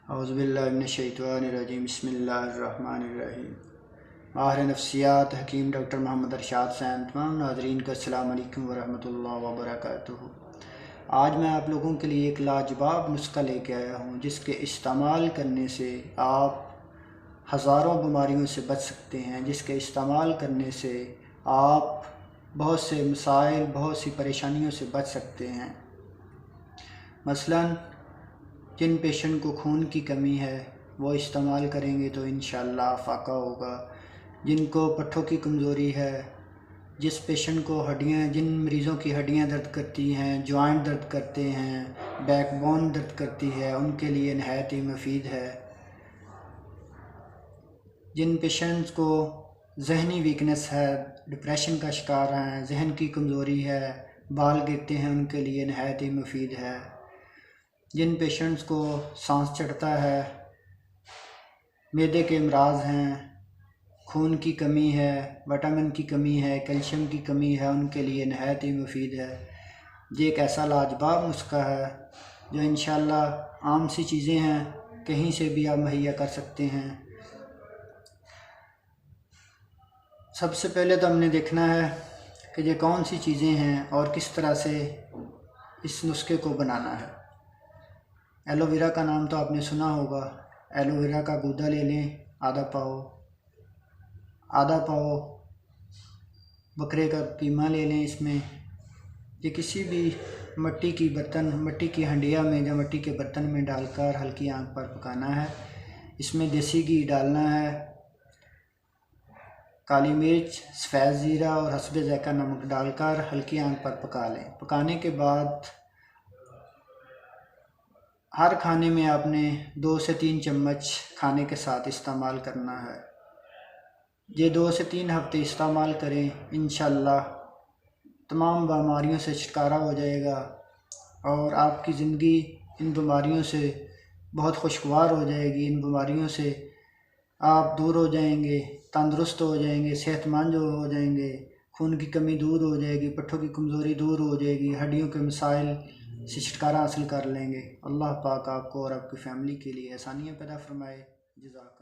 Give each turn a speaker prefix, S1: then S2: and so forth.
S1: औज़ुबिल्लाहि मिनश्शैतानिर्रजीम बिस्मिल्लाहिर्रहमानिर्रहीम। माहिर नफ्सियात हकीम doctor Mohammad Arshad San. तमाम नाज़रीन का अस्सलाम वालेकुम वरहमतुल्लाहि वबरकातुहू। आज मैं आप लोगों के लिए एक लाजवाब नुस्खा लेके आया हूँ जिसके इस्तेमाल करने से आप हज़ारों बीमारियों से बच सकते हैं, जिसके इस्तेमाल करने से आप बहुत से मसाइल, बहुत सी परेशानियों से बच सकते हैं। मसलन जिन पेशेंट को खून की कमी है वो इस्तेमाल करेंगे तो इंशाअल्लाह फ़ाका होगा। जिनको पट्ठों की कमज़ोरी है, जिस पेशेंट को हड्डियाँ, जिन मरीज़ों की हड्डियाँ दर्द करती हैं, जॉइंट दर्द करते हैं, बैकबोन दर्द करती है, उनके लिए नहायत ही मुफीद है। जिन पेशेंट्स को जहनी वीकनेस है, डिप्रेशन का शिकार हैं, जहन की कमज़ोरी है, बाल गिरते हैं, उनके लिए नहायत ही मुफीद है। जिन पेशेंट्स को सांस चढ़ता है, मैदे के अमराज हैं, खून की कमी है, विटामिन की कमी है, कैल्शियम की कमी है, उनके लिए नहायत ही मुफीद है। ये एक ऐसा लाजवाब नुस्खा है जो इंशाअल्लाह आम सी चीज़ें हैं, कहीं से भी आप मुहैया कर सकते हैं। सबसे पहले तो हमने देखना है कि ये कौन सी चीज़ें हैं और किस तरह से इस नुस्खे को बनाना है। एलोवेरा का नाम तो आपने सुना होगा। एलोवेरा का गूदा ले लें, आधा पाव बकरे का कीमा ले लें। इसमें ये किसी भी मिट्टी की हंडिया में या मिट्टी के बर्तन में डालकर हल्की आंच पर पकाना है। इसमें देसी घी डालना है, काली मिर्च, सफ़ेद ज़ीरा और हस्बे ज़ायक़ा नमक डालकर हल्की आंच पर पका लें। पकाने के बाद हर खाने में आपने 2 से 3 चम्मच खाने के साथ इस्तेमाल करना है। ये 2 से 3 हफ्ते इस्तेमाल करें, इंशाअल्लाह तमाम बीमारियों से छुटकारा हो जाएगा और आपकी ज़िंदगी इन बीमारियों से बहुत खुशगवार हो जाएगी। इन बीमारियों से आप दूर हो जाएंगे, तंदुरुस्त हो जाएंगे, सेहतमंद हो जाएंगे, खून की कमी दूर हो जाएगी, पट्ठों की कमज़ोरी दूर हो जाएगी, हड्डियों के मसाइल से छुटकारा हासिल कर लेंगे। अल्लाह पाक आपको और आपकी फ़ैमिली के लिए आसानियाँ पैदा फरमाए। जज़ाक।